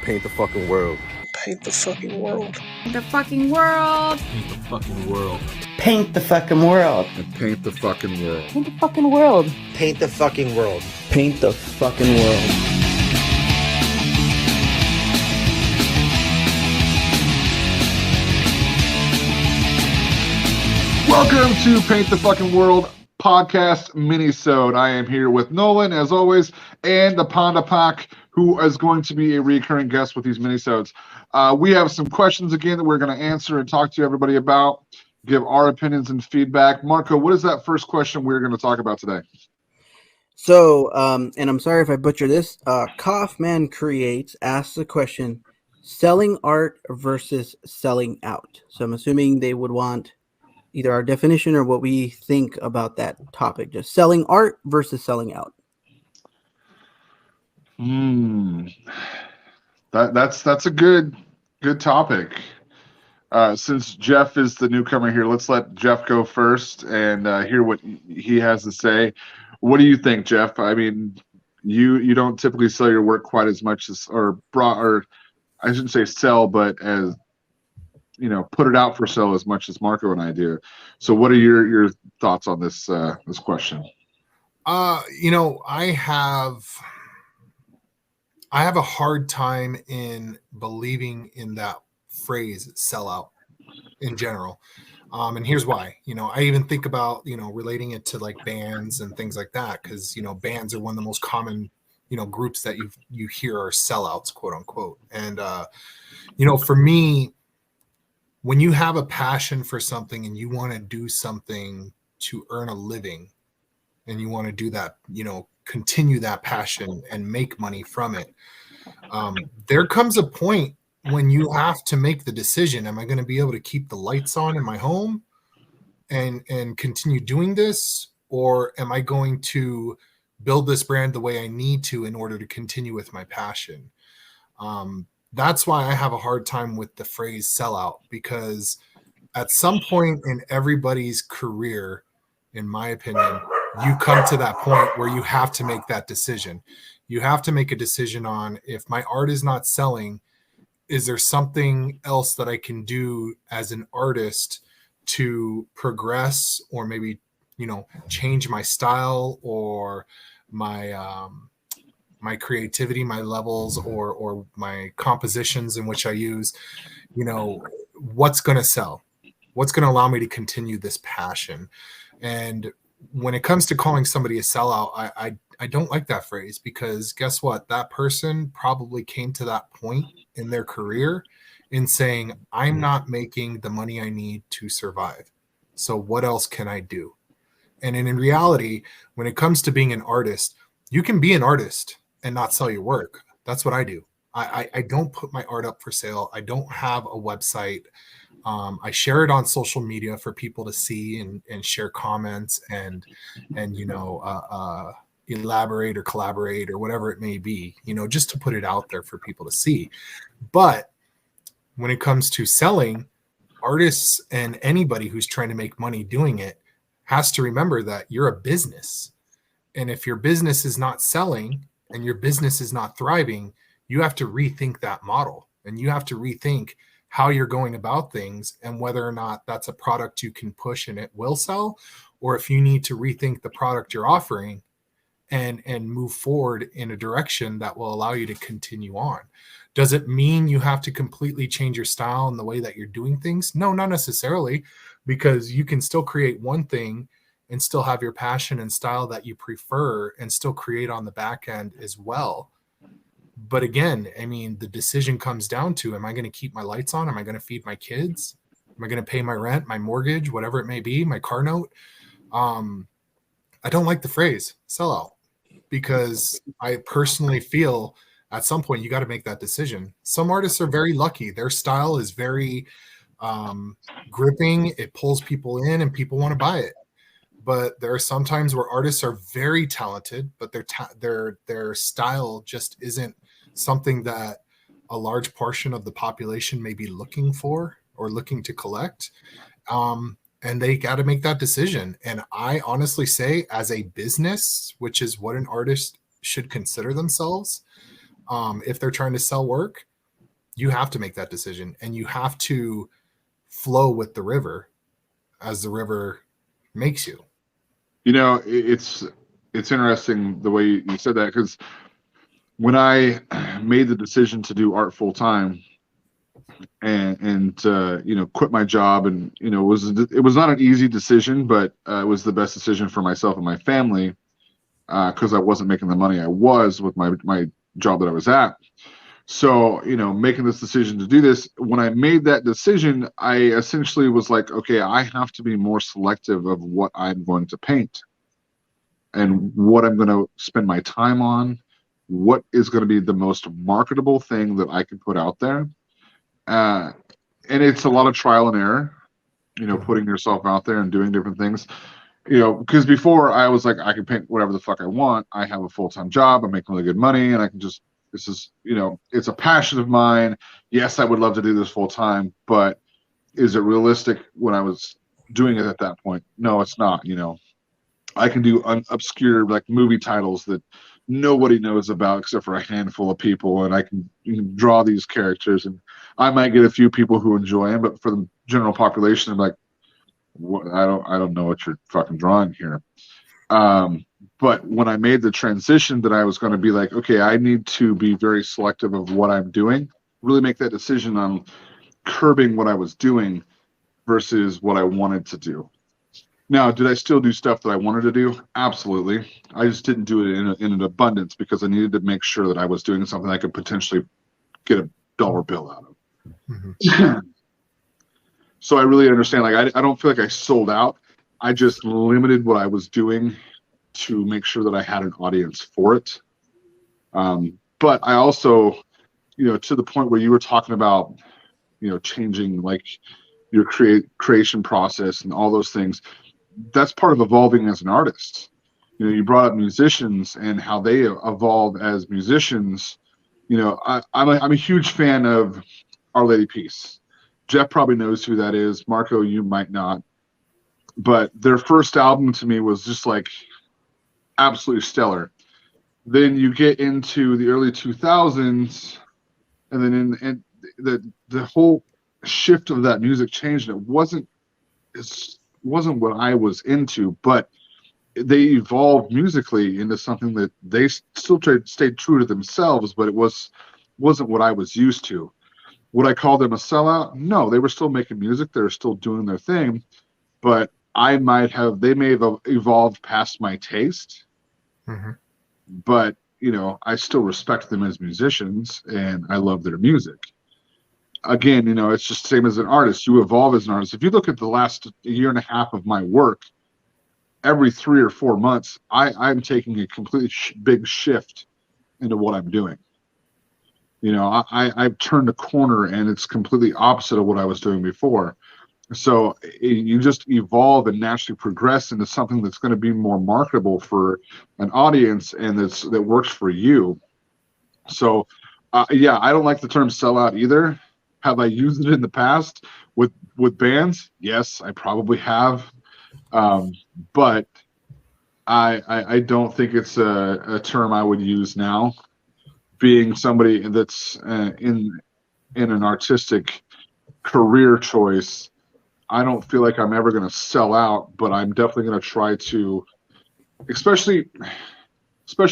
paint the fucking world. Paint the fucking world. Paint the fucking world. Paint the fucking world. Paint the fucking world. And paint the fucking world. Paint the fucking world. Paint the fucking world. Paint the fucking world. Welcome to Paint the Fucking World podcast Minisode. I am here with Nolan, as always, and the Panda Pack, who is going to be a recurring guest with these Minisodes. We have some questions again that we're going to answer and talk to everybody about, give our opinions and feedback. Marco, what is that first question we're going to talk about today? So, and I'm sorry if I butcher this, Kaufman Creates asks the question, selling art versus selling out. So I'm assuming they would want either our definition or what we think about that topic, just selling art versus selling out. That's a good topic. Since Jeff is the newcomer here, let's let Jeff go first and hear what he has to say. What do you think, Jeff? I mean, you don't typically sell your work quite as much as, or I shouldn't say sell, but as put it out for sale as much as Marco and I do. So what are your thoughts on this question? I have a hard time in believing in that phrase sellout in general. And here's why. I even think about, relating it to like bands and things like that, because, bands are one of the most common, groups that you hear are sellouts, quote unquote. And, for me, when you have a passion for something and you want to do something to earn a living and you want to do that, continue that passion and make money from it, there comes a point when you have to make the decision, am I going to be able to keep the lights on in my home and continue doing this? Or am I going to build this brand the way I need to in order to continue with my passion? That's why I have a hard time with the phrase sellout, because at some point in everybody's career, in my opinion, you come to that point where you have to make that decision. You have to make a decision on, if my art is not selling, is there something else that I can do as an artist to progress, or maybe, change my style or my creativity, my levels, or my compositions in which I use, what's going to sell, what's going to allow me to continue this passion. And when it comes to calling somebody a sellout, I don't like that phrase, because guess what? That person probably came to that point in their career in saying, I'm not making the money I need to survive. So what else can I do? And in reality, when it comes to being an artist, you can be an artist and not sell your work. That's what I do. I don't put my art up for sale. I don't have a website. I share it on social media for people to see and share comments and elaborate or collaborate or whatever it may be, just to put it out there for people to see. But when it comes to selling, artists and anybody who's trying to make money doing it has to remember that you're a business. And if your business is not selling and your business is not thriving, you have to rethink that model, and you have to rethink how you're going about things and whether or not that's a product you can push and it will sell, or if you need to rethink the product you're offering and move forward in a direction that will allow you to continue on. Does it mean you have to completely change your style and the way that you're doing things? No, not necessarily, because you can still create one thing and still have your passion and style that you prefer and still create on the back end as well. But again, I mean, the decision comes down to, am I going to keep my lights on? Am I going to feed my kids? Am I going to pay my rent, my mortgage, whatever it may be, my car note? I don't like the phrase sellout, because I personally feel at some point you got to make that decision. Some artists are very lucky. Their style is very gripping. It pulls people in and people want to buy it. But there are some times where artists are very talented, but their style just isn't something that a large portion of the population may be looking for or looking to collect. And they got to make that decision. And I honestly say, as a business, which is what an artist should consider themselves, if they're trying to sell work, You have to make that decision, and you have to flow with the river as the river makes you. You know, it's interesting the way you said that, because when I made the decision to do art full time and you know, quit my job, and you know, it was not an easy decision, but it was the best decision for myself and my family, because I wasn't making the money I was with my job that I was at. So, you know, making this decision to do this, when I made that decision, I essentially was like, okay, I have to be more selective of what I'm going to paint and what I'm going to spend my time on, what is going to be the most marketable thing that I can put out there. And it's a lot of trial and error, you know, putting yourself out there and doing different things. You know, because before I was like, I can paint whatever the fuck I want. I have a full-time job. I'm making really good money, and I can just, this is, you know, it's a passion of mine. Yes, I would love to do this full time, but is it realistic when I was doing it at that point? No, it's not. You know, I can do obscure like movie titles that nobody knows about except for a handful of people, and I can, you can draw these characters, and I might get a few people who enjoy them, but for the general population, I'm like, I don't know what you're fucking drawing here. But when I made the transition that I was going to be like, okay, I need to be very selective of what I'm doing, really make that decision on curbing what I was doing versus what I wanted to do. Now, did I still do stuff that I wanted to do? Absolutely. I just didn't do it in an abundance because I needed to make sure that I was doing something I could potentially get a dollar bill out of. Mm-hmm. So I really understand. Like, I don't feel like I sold out. I just limited what I was doing to make sure that I had an audience for it. But I also, you know, to the point where you were talking about, you know, changing like your creation process and all those things, that's part of evolving as an artist. You know, you brought up musicians and how they evolve as musicians. You know, I'm a huge fan of Our Lady Peace. Jeff probably knows who that is. Marco, you might not. But their first album to me was just like absolutely stellar. Then you get into the early 2000s, and then the whole shift of that music changed. And it wasn't what I was into, but they evolved musically into something that they still stayed true to themselves, but it wasn't what I was used to. Would I call them a sellout? No, they were still making music. They were still doing their thing, but they may have evolved past my taste. Mm-hmm. But, you know, I still respect them as musicians and I love their music. Again, you know, it's just the same as an artist. You evolve as an artist. If you look at the last year and a half of my work, every 3 or 4 months, I'm taking a completely big shift into what I'm doing. You know, I've turned a corner and it's completely opposite of what I was doing before. So you just evolve and naturally progress into something that's going to be more marketable for an audience and that works for you. So, yeah, I don't like the term sellout either. Have I used it in the past with bands? Yes, I probably have. But I don't think it's a term I would use now. Being somebody that's in an artistic career choice, I don't feel like I'm ever going to sell out, but I'm definitely going to try to, especially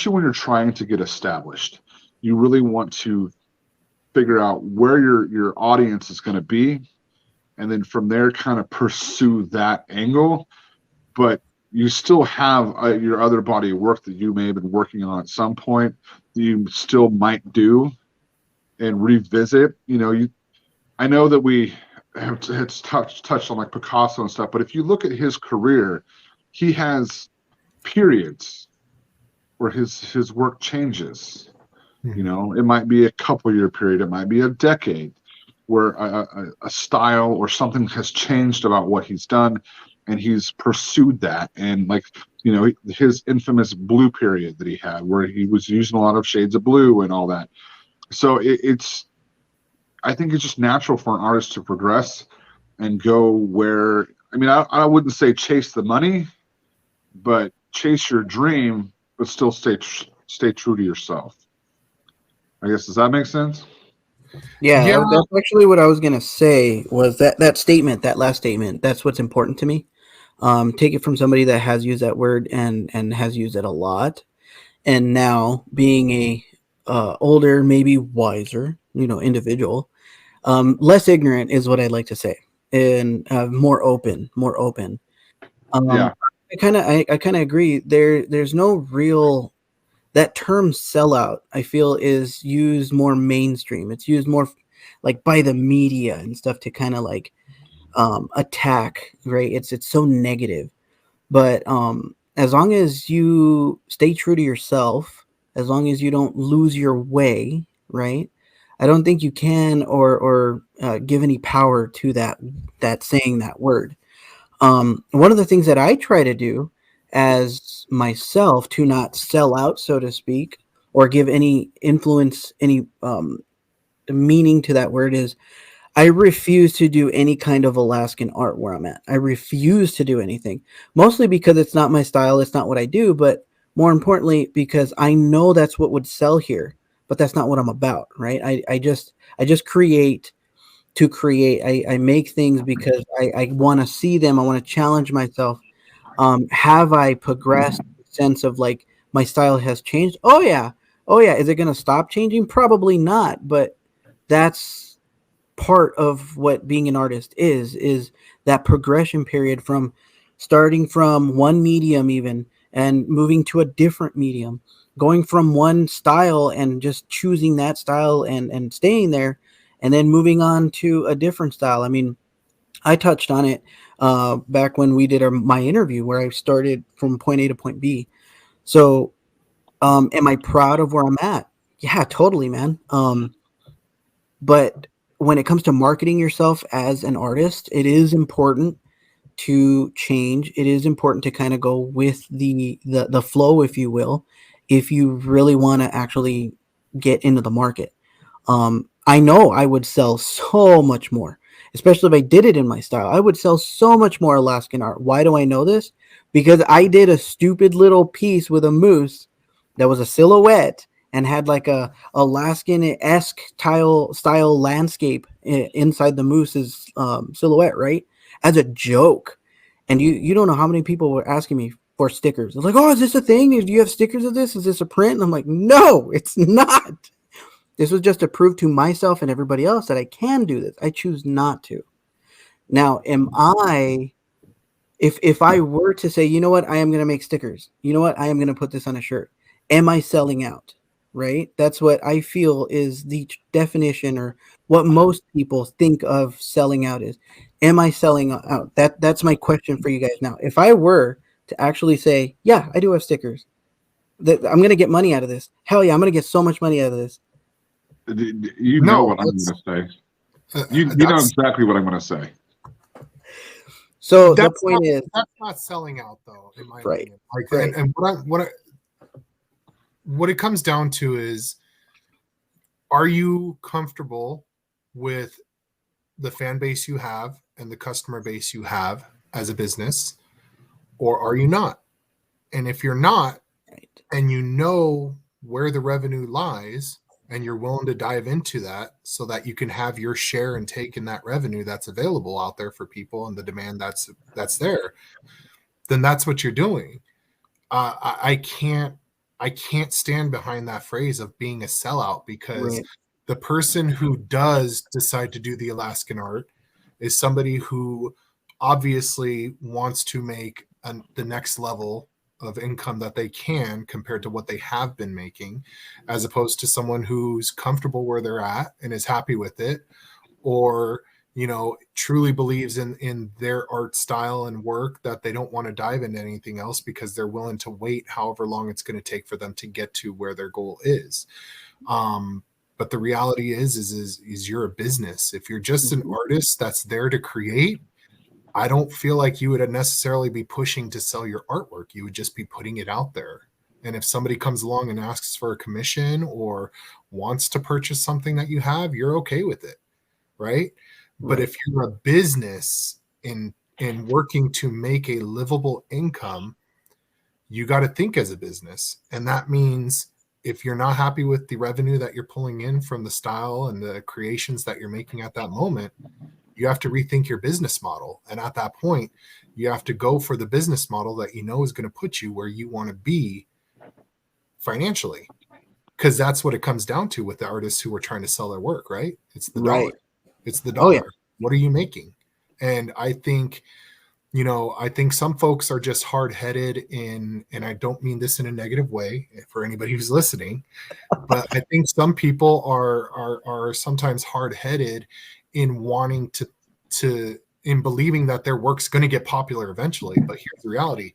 when you're trying to get established, you really want to figure out where your audience is going to be, and then from there kind of pursue that angle. But you still have your other body of work that you may have been working on at some point that you still might do and revisit. You know, I know that we have touched on like Picasso and stuff, but if you look at his career, he has periods where his work changes. You know, it might be a couple year period, it might be a decade where a style or something has changed about what he's done, and he's pursued that. And like, you know, his infamous blue period that he had where he was using a lot of shades of blue and all that. So I think it's just natural for an artist to progress and go where, I mean, I wouldn't say chase the money, but chase your dream, but still stay true to yourself. I guess, does that make sense? Yeah, Yeah. that's actually what I was gonna say. Was that statement, that last statement? That's what's important to me. Take it from somebody that has used that word and has used it a lot, and now being a older, maybe wiser, individual, less ignorant is what I'd like to say, and more open, more open. Yeah. I kind of agree. There's no real that term sellout. I feel is used more mainstream. It's used more like by the media and stuff to kind of like attack. Right? It's so negative. But as long as you stay true to yourself, as long as you don't lose your way, right? I don't think you can or give any power to that saying that word. One of the things that I try to do as myself to not sell out, so to speak, or give any influence, any meaning to that word is I refuse to do any kind of Alaskan art where I'm at. I refuse to do anything, mostly because it's not my style. It's not what I do, but more importantly, because I know that's what would sell here, but that's not what I'm about, right? I just create to create. I make things because I want to see them. I want to challenge myself. Have I progressed? Sense of like my style has changed. Oh yeah, oh yeah. Is it going to stop changing? Probably not. But that's part of what being an artist is that progression period from starting from one medium even and moving to a different medium, going from one style and just choosing that style and staying there, and then moving on to a different style. I mean, I touched on it back when we did my interview where I started from point A to point B. So am I proud of where I'm at? Yeah, totally, man. But when it comes to marketing yourself as an artist, it is important to change. It is important to kind of go with the flow, if you will, if you really want to actually get into the market. I know I would sell so much more, especially if I did it in my style. I would sell so much more Alaskan art. Why do I know this? Because I did a stupid little piece with a moose that was a silhouette and had like a Alaskan-esque style landscape inside the moose's silhouette, right? As a joke. And you don't know how many people were asking me for stickers. They're like, oh, is this a thing? Do you have stickers of this? Is this a print? And I'm like, no, it's not. This was just to prove to myself and everybody else that I can do this. I choose not to. Now, am I, if I were to say, you know what, I am going to make stickers. You know what, I am going to put this on a shirt. Am I selling out? Right? That's what I feel is the definition or what most people think of selling out is. Am I selling out? That's my question for you guys now. If I were to actually say, yeah, I do have stickers, that I'm going to get money out of this. Hell yeah, I'm going to get so much money out of this. You know what I'm going to say. You know exactly what I'm going to say. So the point is, that's not selling out, though, in my right, opinion. Like, right. And what it comes down to is, are you comfortable with the fan base you have and the customer base you have as a business, or are you not? And if you're not, right, and you know where the revenue lies, and you're willing to dive into that so that you can have your share and take in that revenue that's available out there for people and the demand that's there, then that's what you're doing. I can't stand behind that phrase of being a sellout, because right. the person who does decide to do the Alaskan art is somebody who obviously wants to make the next level of income that they can compared to what they have been making, as opposed to someone who's comfortable where they're at and is happy with it, or truly believes in their art style and work, that they don't want to dive into anything else because they're willing to wait however long it's going to take for them to get to where their goal is. But the reality is you're a business. If you're just an artist that's there to create, I don't feel like you would necessarily be pushing to sell your artwork. You would just be putting it out there. And if somebody comes along and asks for a commission or wants to purchase something that you have, you're okay with it, right? But if you're a business in working to make a livable income, you got to think as a business. And that means if you're not happy with the revenue that you're pulling in from the style and the creations that you're making at that moment, you have to rethink your business model. And at that point, you have to go for the business model that you know is going to put you where you want to be financially. Because that's what it comes down to with the artists who are trying to sell their work, right? It's the dollar. It's the dollar. Oh, yeah. What are you making? And I think, I think some folks are just hard-headed and I don't mean this in a negative way for anybody who's listening, but I think some people are sometimes hard-headed in wanting in believing that their work's going to get popular eventually. But here's the reality.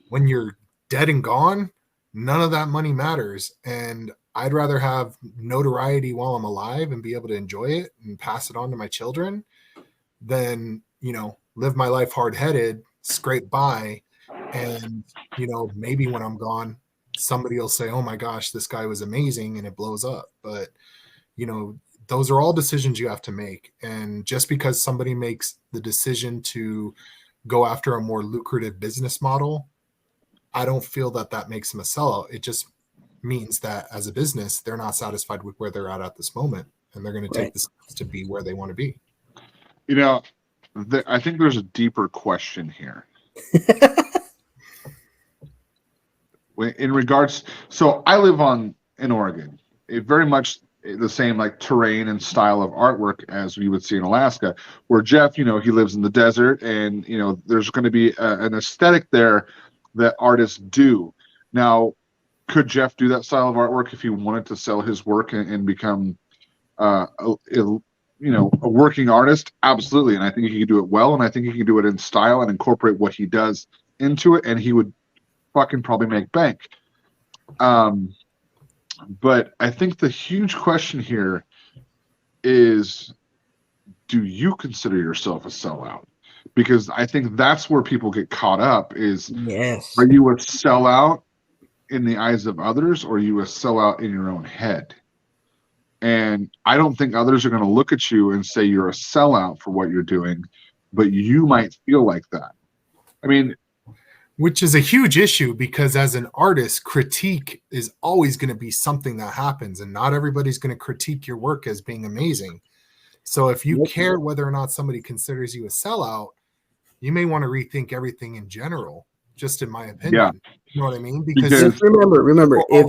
When you're dead and gone, none of that money matters. And I'd rather have notoriety while I'm alive and be able to enjoy it and pass it on to my children than, live my life hard-headed, scrape by, and, maybe when I'm gone, somebody will say, oh my gosh, this guy was amazing, and it blows up. But, those are all decisions you have to make. And just because somebody makes the decision to go after a more lucrative business model, I don't feel that makes them a sellout. It just means that as a business, they're not satisfied with where they're at this moment, and they're going to take the steps to be where they want to be. I think there's a deeper question here. In regards, so I live in Oregon. It very much the same like terrain and style of artwork as we would see in Alaska, where Jeff, he lives in the desert, and there's going to be an aesthetic there that artists do. Now, could Jeff do that style of artwork if he wanted to sell his work and become a working artist? Absolutely. And I think he could do it well, and I think he can do it in style and incorporate what he does into it, and he would fucking probably make bank. But I think the huge question here is, do you consider yourself a sellout? Because I think that's where people get caught up is, yes, are you a sellout in the eyes of others, or are you a sellout in your own head? And I don't think others are going to look at you and say you're a sellout for what you're doing, but you might feel like that. I mean, which is a huge issue, because as an artist, critique is always going to be something that happens, and not everybody's going to critique your work as being amazing. So if you care whether or not somebody considers you a sellout, you may want to rethink everything in general, just in my opinion. Yeah. You know what I mean? Because remember, if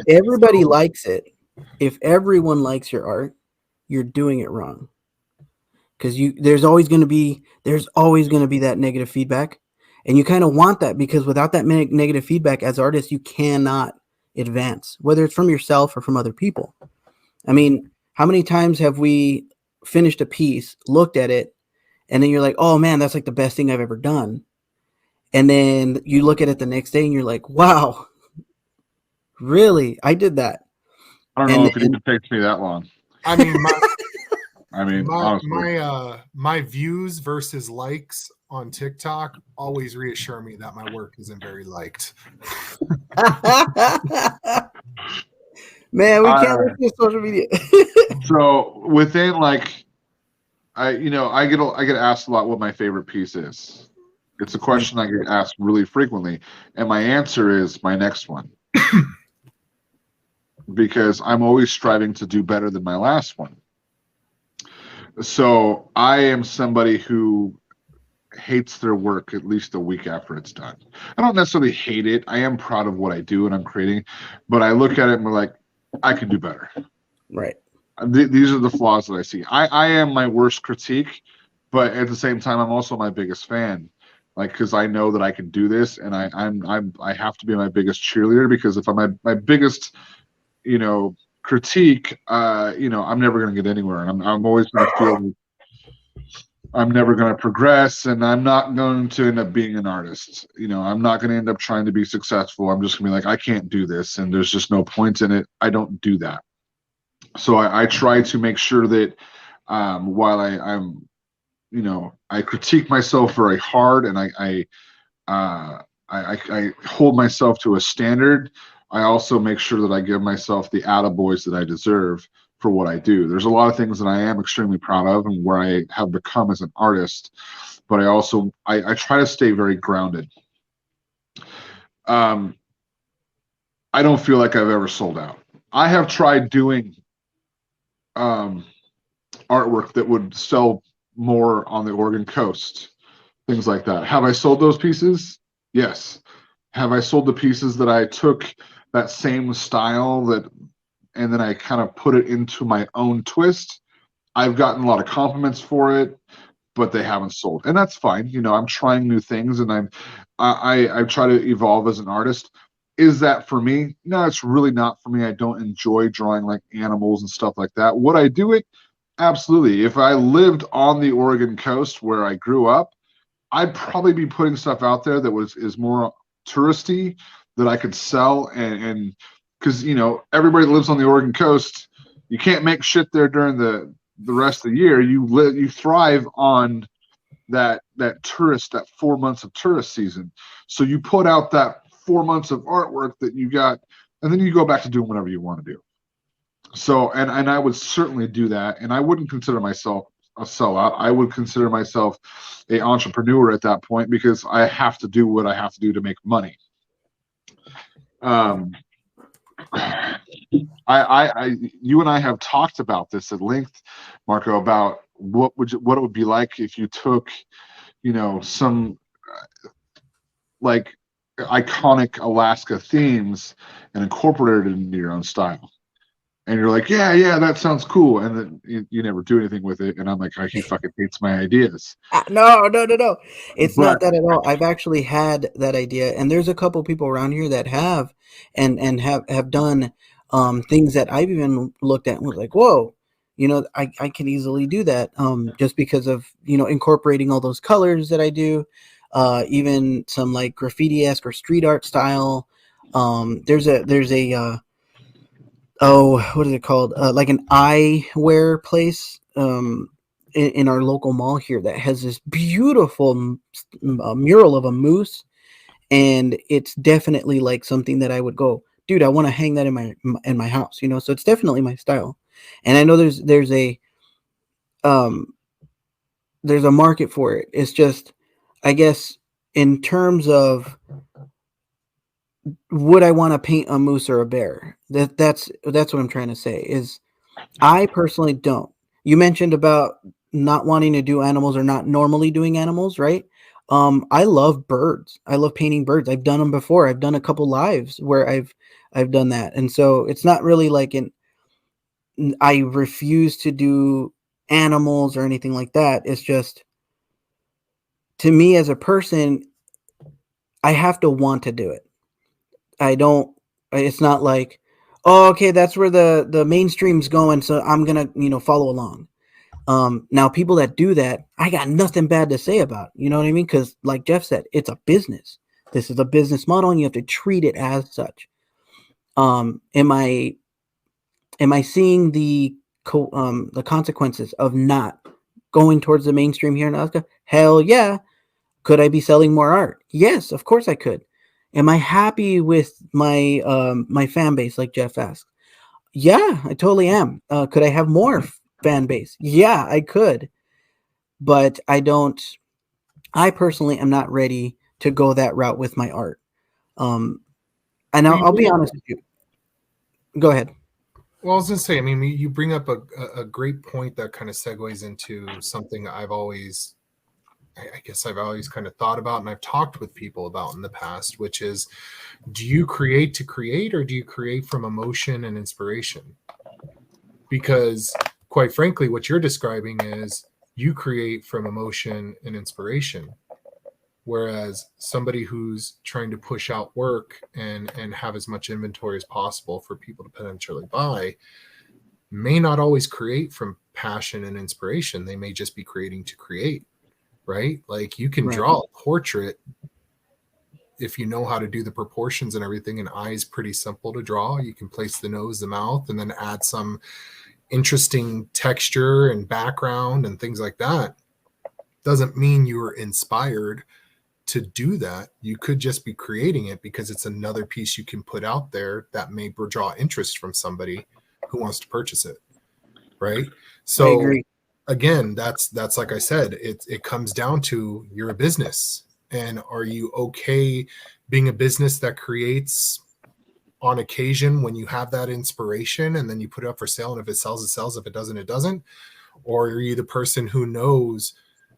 everybody likes it, if everyone likes your art, you're doing it wrong. Because there's always going to be that negative feedback, and you kind of want that, because without that negative feedback as artists, you cannot advance, whether it's from yourself or from other people. I mean, how many times have we finished a piece, looked at it, and then you're like, oh man, that's like the best thing I've ever done. And then you look at it the next day and you're like, wow, really? I did that. I don't know if it even takes me that long. I mean, honestly. my views versus likes on TikTok always reassure me that my work isn't very liked. Man, we can't look at social media. So within I get asked a lot what my favorite piece is. It's a question I get asked really frequently, and my answer is my next one. Because I'm always striving to do better than my last one. So I am somebody who hates their work at least a week after it's done. I don't necessarily hate it. I am proud of what I do and I'm creating, but I look at it and I'm like, I can do better. Right. These are the flaws that I see. I am my worst critique, but at the same time, I'm also my biggest fan. Because I know that I can do this, and I have to be my biggest cheerleader, because if I'm my biggest critique, I'm never going to get anywhere, and I'm always going to feel I'm never going to progress, and I'm not going to end up being an artist. I'm not going to end up trying to be successful. I'm just going to be like, I can't do this, and there's just no point in it. I don't do that. So I try to make sure that while I'm I critique myself very hard, and I hold myself to a standard. I also make sure that I give myself the attaboys that I deserve for what I do. There's a lot of things that I am extremely proud of and where I have become as an artist, but I try to stay very grounded. I I don't feel like I've ever sold out. I have tried doing artwork that would sell more on the Oregon coast, things like that. Have I sold those pieces? Yes. Have I sold the pieces that I took that same style and then I kind of put it into my own twist? I've gotten a lot of compliments for it, but they haven't sold, and that's fine. You know, I'm trying new things, and I try to evolve as an artist. Is that for me? No, it's really not for me. I don't enjoy drawing like animals and stuff like that. Would I do it? Absolutely. If I lived on the Oregon coast where I grew up, I'd probably be putting stuff out there that is more touristy that I could sell, and because you know everybody that lives on the Oregon coast, you can't make shit there during the rest of the year. You thrive on that 4 months of tourist season. So you put out that 4 months of artwork that you got, and then you go back to doing whatever you want to do. So and I would certainly do that, and I wouldn't consider myself a sellout. I would consider myself an entrepreneur at that point because I have to do what I have to do to make money. You and I have talked about this at length, Marco, about what it would be like if you took, you know, some like iconic Alaska themes and incorporated it into your own style. And you're like, yeah, that sounds cool. And then you never do anything with it. And I'm like, oh, he fucking hates my ideas. No. It's not that at all. I've actually had that idea. And there's a couple people around here that have and have done things that I've even looked at and was like, whoa, you know, I can easily do that just because of, you know, incorporating all those colors that I do. Even some like graffiti-esque or street art style. There's a what is it called? Like an eyewear place in our local mall here that has this beautiful mural of a moose, and it's definitely like something that I would go, dude, I want to hang that in my house, you know. So it's definitely my style, and I know there's a market for it. It's just, I guess, in terms of would I want to paint a moose or a bear? That's what I'm trying to say is I personally don't. You mentioned about not wanting to do animals or not normally doing animals, right? I love birds. I love painting birds. I've done them before. I've done a couple lives where I've done that. And so it's not really like I refuse to do animals or anything like that. It's just, to me as a person, I have to want to do it. It's not like, oh, okay, that's where the mainstream's going, so I'm gonna, you know, follow along. Now people that do that, I got nothing bad to say about, you know what I mean? Because like Jeff said, it's a business. This is a business model and you have to treat it as such. Am I seeing the consequences of not going towards the mainstream here in Alaska? Hell yeah. Could I be selling more art? Yes, of course I could. Am I happy with my my fan base, like Jeff asked? Yeah, I totally am. Could I have more fan base? Yeah, I could. But I personally am not ready to go that route with my art. And I'll be honest with you. Go ahead. Well, I was going to say, I mean, you bring up a great point that kind of segues into something I guess I've always kind of thought about and I've talked with people about in the past, which is, do you create to create or do you create from emotion and inspiration? Because quite frankly, what you're describing is you create from emotion and inspiration. Whereas somebody who's trying to push out work and have as much inventory as possible for people to potentially buy may not always create from passion and inspiration. They may just be creating to create. Right? Like you can draw a portrait if you know how to do the proportions and everything. An eye is pretty simple to draw. You can place the nose, the mouth, and then add some interesting texture and background and things like that. Doesn't mean you were inspired to do that. You could just be creating it because it's another piece you can put out there that may draw interest from somebody who wants to purchase it. Right? So I agree. Again, that's like I said, it comes down to you're a business, and are you okay being a business that creates on occasion when you have that inspiration and then you put it up for sale, and if it sells, it sells. If it doesn't, it doesn't. Or are you the person who knows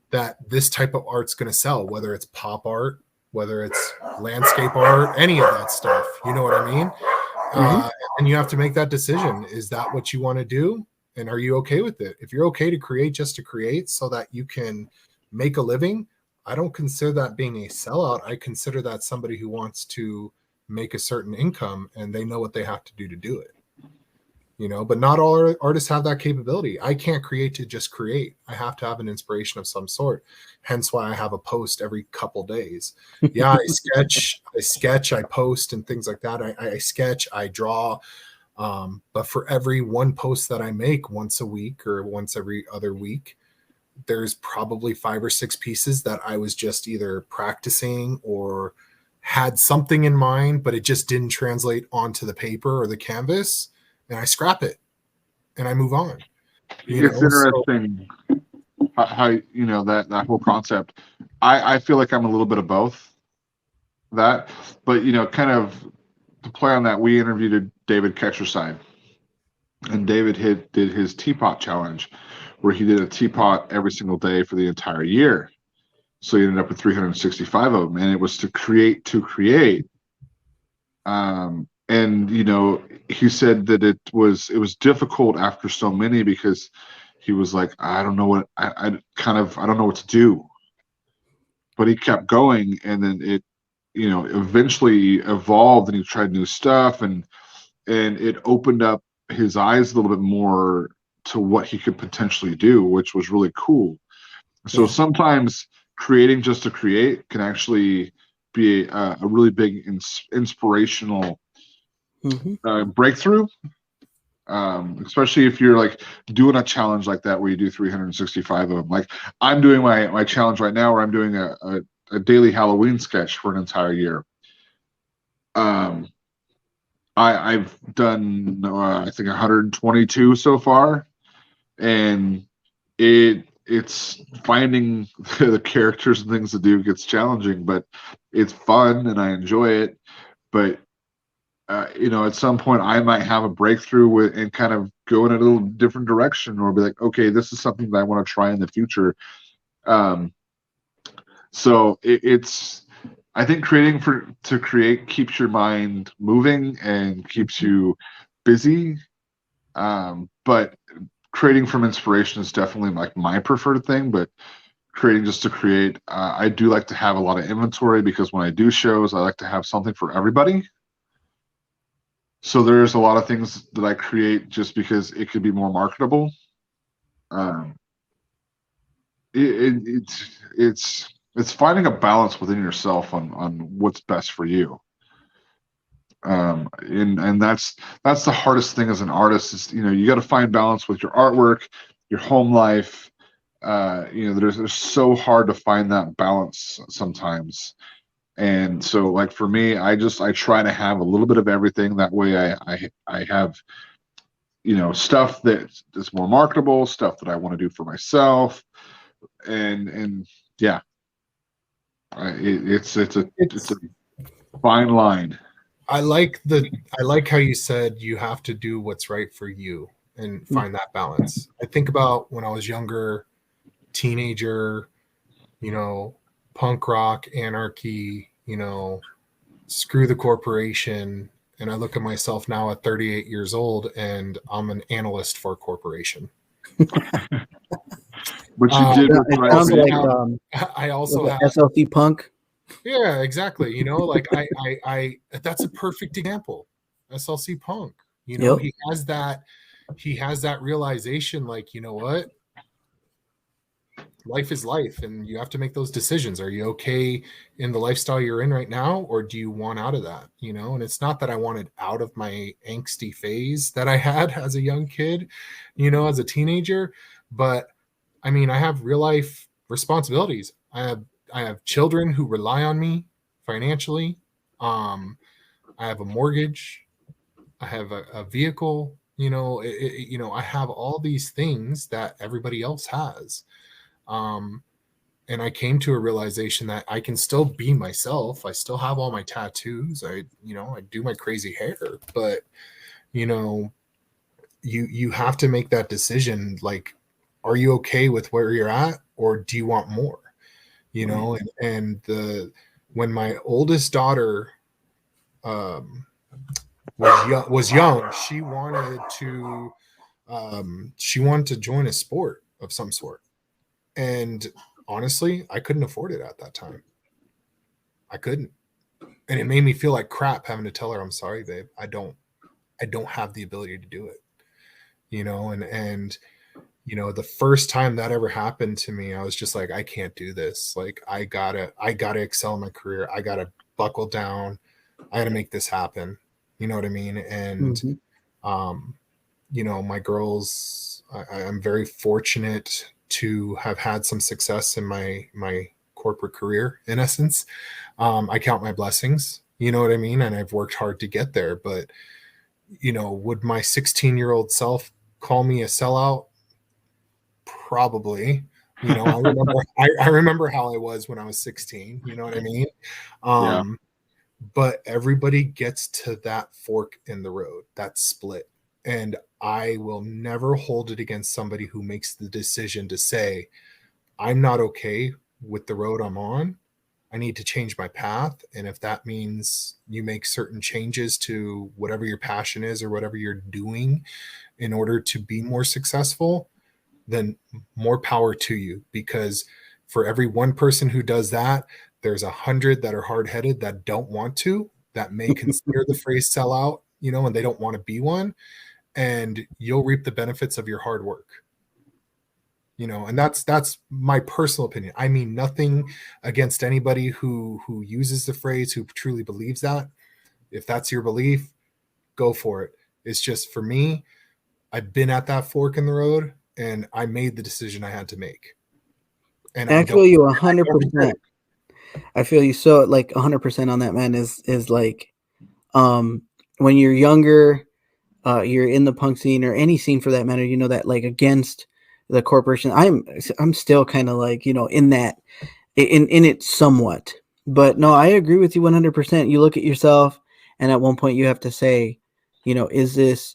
that this type of art's going to sell, whether it's pop art, whether it's landscape art, any of that stuff? You know what I mean? And you have to make that decision. Is that what you want to do? And are you okay with it? If you're okay to create just to create so that you can make a living, I don't consider that being a sellout. I consider that somebody who wants to make a certain income and they know what they have to do it. You know, but not all artists have that capability. I can't create to just create. I have to have an inspiration of some sort. Hence why I have a post every couple days. Yeah, I sketch, I post and things like that. I sketch, I draw. But for every one post that I make once a week or once every other week, there's probably 5 or 6 pieces that I was just either practicing or had something in mind, but it just didn't translate onto the paper or the canvas. And I scrap it and I move on. It's interesting how you know that whole concept. I feel like I'm a little bit of both that, but you know, kind of to play on that, we interviewed David Ketcherside, and David did his teapot challenge, where he did a teapot every single day for the entire year. So he ended up with 365 of them, and it was to create. And you know, he said that it was difficult after so many because he was like, I don't know what I don't know what to do. But he kept going, and then it, you know, eventually evolved, and he tried new stuff, and it opened up his eyes a little bit more to what he could potentially do, which was really cool. So sometimes creating just to create can actually be a really big inspirational breakthrough, especially if you're like doing a challenge like that where you do 365 of them. Like I'm doing my challenge right now, where I'm doing a daily Halloween sketch for an entire year. I've done I think 122 so far, and it's finding the characters and things to do gets challenging, but it's fun and I enjoy it. But you know, at some point I might have a breakthrough and kind of go in a little different direction, or be like, okay, this is something that I want to try in the future. So it's, I think creating to create keeps your mind moving and keeps you busy. But creating from inspiration is definitely like my preferred thing. But creating just to create, I do like to have a lot of inventory, because when I do shows, I like to have something for everybody. So there's a lot of things that I create just because it could be more marketable. It's finding a balance within yourself on what's best for you. And that's the hardest thing as an artist is, you know, you got to find balance with your artwork, your home life. You know, there's so hard to find that balance sometimes. And so like for me, I try to have a little bit of everything. That way I have, you know, stuff that's more marketable, stuff that I want to do for myself. And yeah, it's a fine line. I like how you said you have to do what's right for you and find that balance. I think about when I was younger, teenager, you know, punk rock, anarchy, you know, screw the corporation. And I look at myself now at 38 years old and I'm an analyst for a corporation. But you did. I also have SLC punk. Yeah, exactly. You know, like I that's a perfect example. SLC punk. You know, he has that realization, like, you know what? Life is life, and you have to make those decisions. Are you okay in the lifestyle you're in right now, or do you want out of that? You know, and it's not that I wanted out of my angsty phase that I had as a young kid, you know, as a teenager, but I mean, I have real life responsibilities. I have children who rely on me financially. I have a mortgage. I have a vehicle. You know, you know, I have all these things that everybody else has. And And I came to a realization that I can still be myself. I still have all my tattoos. I do my crazy hair, but you have to make that decision. Like, are you okay with where you're at, or do you want more? And when my oldest daughter was young, she wanted to join a sport of some sort. And honestly, I couldn't afford it at that time. I couldn't. And it made me feel like crap having to tell her, I'm sorry, babe. I don't have the ability to do it. And the first time that ever happened to me, I was just like, I can't do this. Like, I gotta excel in my career. I gotta buckle down. I gotta make this happen. You know what I mean? And my girls, I'm very fortunate to have had some success in my corporate career, in essence. I count my blessings, you know what I mean? And I've worked hard to get there. But, would my 16-year-old self call me a sellout? Probably. I remember how I was when I was 16, you know what I mean? Yeah. But everybody gets to that fork in the road, that split. And I will never hold it against somebody who makes the decision to say, I'm not okay with the road I'm on. I need to change my path. And if that means you make certain changes to whatever your passion is or whatever you're doing in order to be more successful, then more power to you. Because for every one person who does that, there's 100 that are hard-headed that don't want to, that may consider the phrase sellout, and they don't want to be one. And you'll reap the benefits of your hard work. And that's my personal opinion. I mean nothing against anybody who uses the phrase, who truly believes that. If that's your belief, go for it. It's just, for me, I've been at that fork in the road, and I made the decision I had to make. And I feel you 100%. I feel you so, like, 100% on that, man. Is like, when you're younger, you're in the punk scene or any scene for that matter, that, like, against the corporation. I'm still kind of like, in that, in it somewhat. But no, I agree with you 100%. You look at yourself, and at one point you have to say, is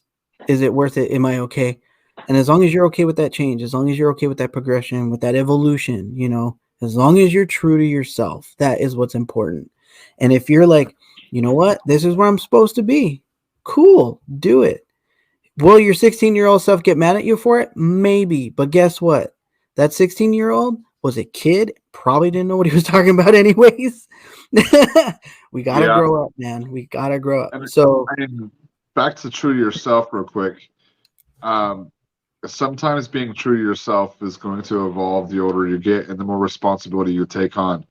it worth it? Am I okay? And as long as you're okay with that change, as long as you're okay with that progression, with that evolution, as long as you're true to yourself, that is what's important. And if you're like, you know what, this is where I'm supposed to be, cool, do it. Will your 16-year-old self get mad at you for it? Maybe. But guess what? That 16-year-old was a kid, probably didn't know what he was talking about anyways. We got to grow up, man. We got to grow up. And back to true to yourself real quick. Sometimes being true to yourself is going to evolve the older you get and the more responsibility you take on.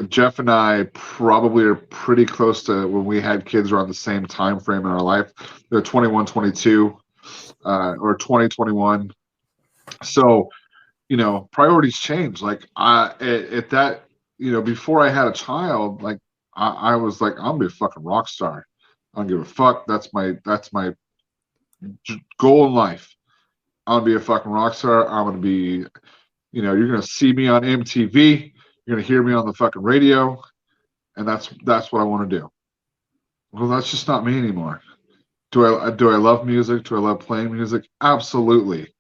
Jeff and I probably are pretty close to when we had kids around the same time frame in our life. They're 21, 22, or 20, 21. So, priorities change. Like, at that, before I had a child, like, I was like, I'm gonna be a fucking rock star. I don't give a fuck. That's my goal in life. I'm gonna be a fucking rock star. I'm gonna be, you're gonna see me on MTV. You're gonna hear me on the fucking radio, and that's what I want to do. Well, that's just not me anymore. Do I love music? Do I love playing music? Absolutely.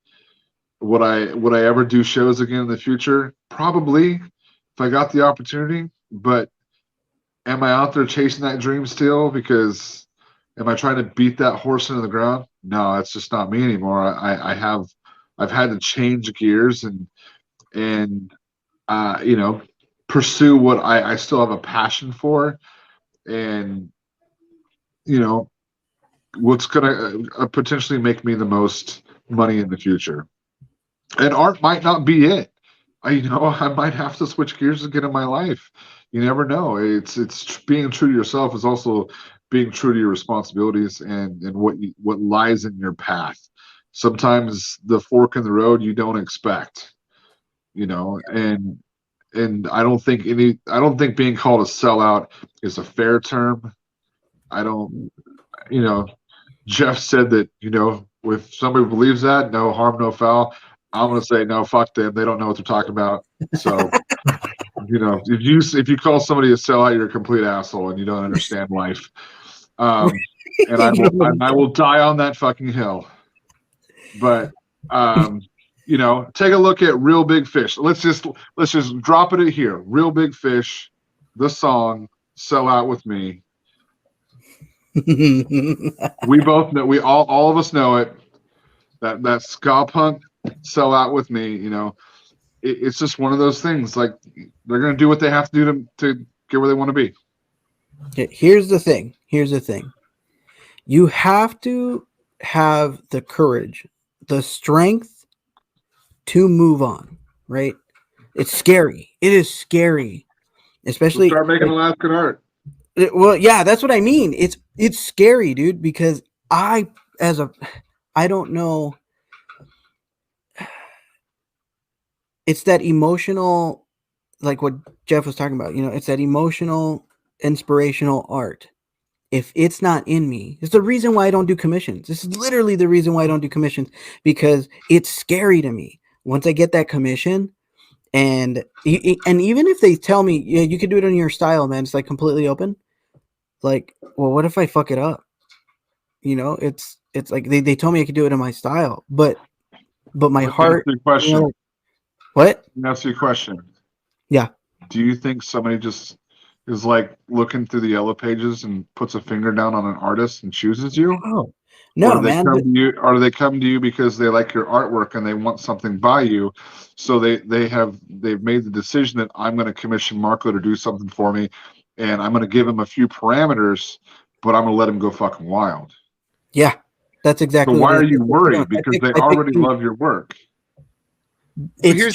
Would I ever do shows again in the future? Probably, if I got the opportunity. But am I out there chasing that dream still? Because am I trying to beat that horse into the ground? No, that's just not me anymore. I've had to change gears and pursue what I still have a passion for, and what's gonna potentially make me the most money in the future. And art might not be it. I might have to switch gears again in my life. You never know. It's being true to yourself is also being true to your responsibilities and what lies in your path. Sometimes the fork in the road you don't expect, and I don't think being called a sellout is a fair term. I don't, Jeff said that, if somebody believes that, no harm, no foul. I'm gonna say no. Fuck them. They don't know what they're talking about. So, if you call somebody a sellout, you're a complete asshole and you don't understand life. And I will die on that fucking hill. But take a look at Real Big Fish. Let's just drop it here. Real Big Fish, the song "Sell Out with Me." We both know. We all of us know it. That ska punk "Sell Out with Me." It's just one of those things. Like they're gonna do what they have to do to get where they want to be. Here's the thing. You have to have the courage, the strength to move on, right? It's scary. It is scary. Especially start making Alaskan art. Well, yeah, that's what I mean. It's scary, dude, because I don't know. It's that emotional, like what Jeff was talking about, it's that emotional, inspirational art. If it's not in me, it's the reason why I don't do commissions. This is literally the reason why I don't do commissions, because it's scary to me. Once I get that commission, and even if they tell me, yeah, you can do it on your style, man, it's like completely open. Like, well, what if I fuck it up? It's like they told me I could do it in my style, but my heart. Question. What? Let me ask you a question. Yeah. Do you think somebody just is like looking through the yellow pages and puts a finger down on an artist and chooses you? Oh, no, man. Or do they come to you because they like your artwork and they want something by you? So they've made the decision that I'm going to commission Marco to do something for me, and I'm going to give him a few parameters, but I'm going to let him go fucking wild. Yeah, that's exactly. So why are you worried? Because they already love your work. Here's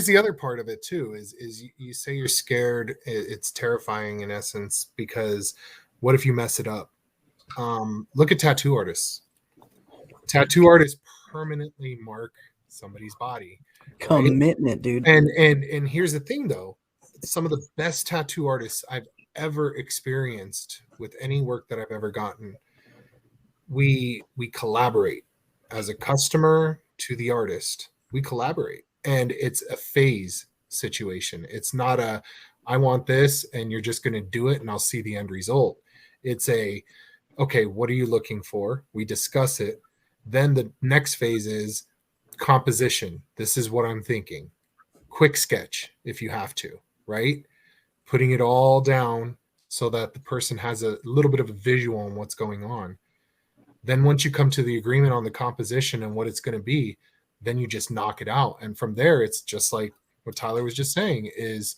the other part of it too. Is you say you're scared. It's terrifying in essence, because what if you mess it up? Look at tattoo artists. Tattoo artists permanently mark somebody's body. Commitment, dude. And here's the thing, though. Some of the best tattoo artists I've ever experienced with any work that I've ever gotten, we collaborate. As a customer to the artist, we collaborate, and it's a phase situation. It's not a, I want this and you're just going to do it and I'll see the end result. It's okay, what are you looking for? We discuss it. Then the next phase is composition. This is what I'm thinking. Quick sketch if you have to, right? Putting it all down so that the person has a little bit of a visual on what's going on. Then once you come to the agreement on the composition and what it's going to be, then you just knock it out. And from there, it's just like what Tyler was just saying, is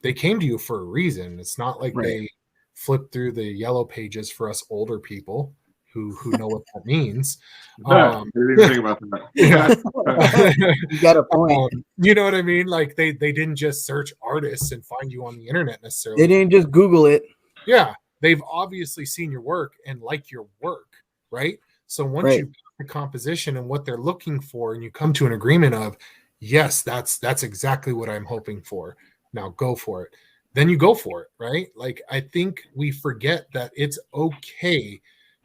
they came to you for a reason. It's not like they flipped through the yellow pages for us older people who know what that means. I didn't think about that. You got a point. You know what I mean? Like they didn't just search artists and find you on the internet necessarily. They didn't just Google it. Yeah. They've obviously seen your work and like your work. Right. So once you get the composition and what they're looking for, and you come to an agreement of, yes, that's exactly what I'm hoping for. Now go for it. Then you go for it. Right. Like, I think we forget that it's okay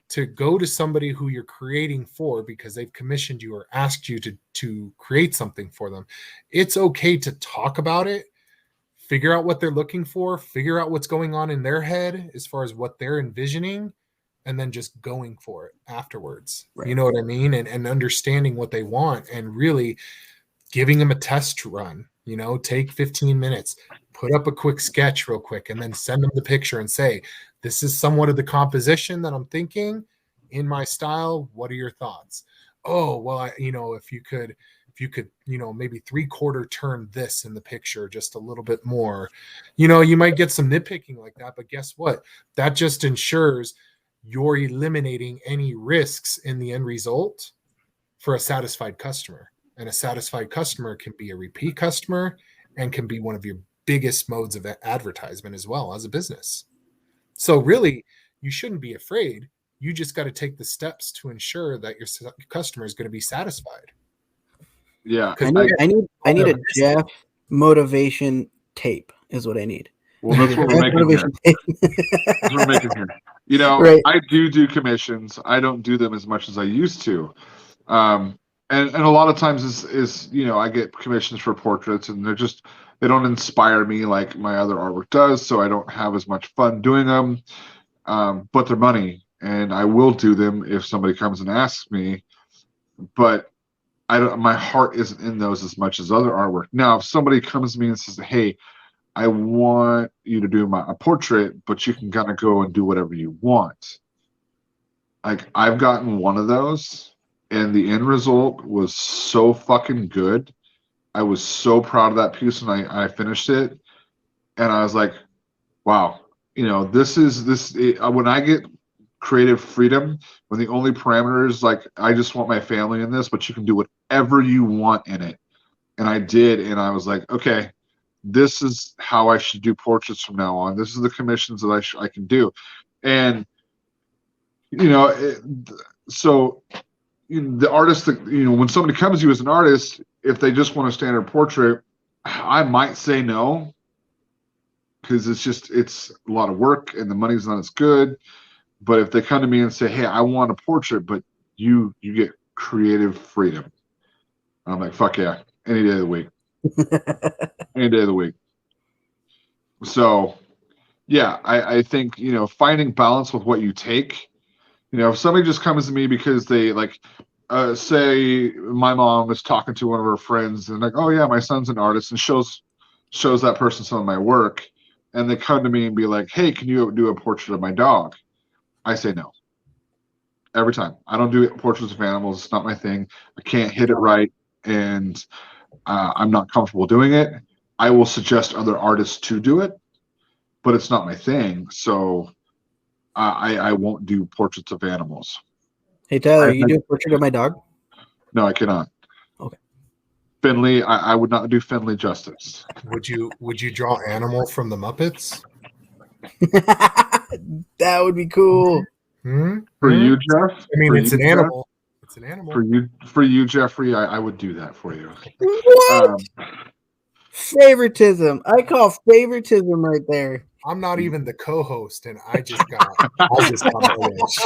to go to somebody who you're creating for because they've commissioned you or asked you to create something for them. It's okay to talk about it, figure out what they're looking for, figure out what's going on in their head as far as what they're envisioning, and then just going for it afterwards. Right. You know what I mean? And understanding what they want and really giving them a test run, take 15 minutes, put up a quick sketch real quick, and then send them the picture and say, this is somewhat of the composition that I'm thinking in my style. What are your thoughts? Oh, well, if you could, maybe 3/4 turn this in the picture just a little bit more, you might get some nitpicking like that, but guess what? That just ensures you're eliminating any risks in the end result for a satisfied customer. And a satisfied customer can be a repeat customer and can be one of your biggest modes of advertisement as well as a business. So really, you shouldn't be afraid. You just got to take the steps to ensure that your customer is going to be satisfied. Yeah. I need a Jeff motivation tape is what I need. Well, that's what we're making here. That's what we're making here. I do commissions. I don't do them as much as I used to. And a lot of times is I get commissions for portraits, and they don't inspire me like my other artwork does, so I don't have as much fun doing them. But they're money, and I will do them if somebody comes and asks me. But my heart isn't in those as much as other artwork. Now, if somebody comes to me and says, "Hey, I want you to do a portrait, but you can kind of go and do whatever you want," like I've gotten one of those, and the end result was so fucking good. I was so proud of that piece when I finished it, and I was like, wow, when I get creative freedom, when the only parameter is like, I just want my family in this, but you can do whatever you want in it. And I did, and I was like, okay, this is how I should do portraits from now on. This is the commissions that I can do. And so the artist that when somebody comes to you as an artist, if they just want a standard portrait, I might say no, because it's a lot of work and the money's not as good. But if they come to me and say, "Hey, I want a portrait, but you get creative freedom," I'm like, "Fuck yeah, any day of the week." Any day of the week. So yeah, I think finding balance with what you take. If somebody just comes to me because they like, say my mom is talking to one of her friends and like, "Oh yeah, my son's an artist," and shows that person some of my work, and they come to me and be like, "Hey, can you do a portrait of my dog?" I say no. Every time. I don't do portraits of animals. It's not my thing. I can't hit it right, and I'm not comfortable doing it. I will suggest other artists to do it, but it's not my thing. So I won't do portraits of animals. Hey Tyler, you do a portrait of my dog? No, I cannot. Okay. Finley, I would not do Finley justice. Would you draw Animal from the Muppets? That would be cool. For you, Jeff? I mean, it's an animal. It's an animal. For you, Jeffrey, I would do that for you. What? Favoritism. I call favoritism right there. I'm not even the co-host, and I just got my wish.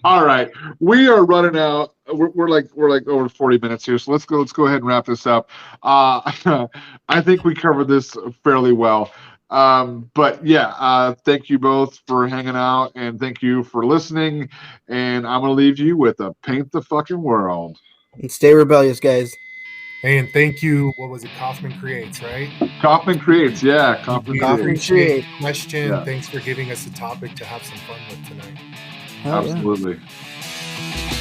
All right, we are running out. We're like over 40 minutes here, so let's go ahead and wrap this up. I think we covered this fairly well. But yeah, thank you both for hanging out, and thank you for listening. And I'm gonna leave you with a paint the fucking world. And stay rebellious, guys. Hey, and thank you. What was it? Kaufman Creates, right? Kaufman Creates, yeah. Kaufman Creates. Question. Yeah. Thanks for giving us a topic to have some fun with tonight. Absolutely. Yeah.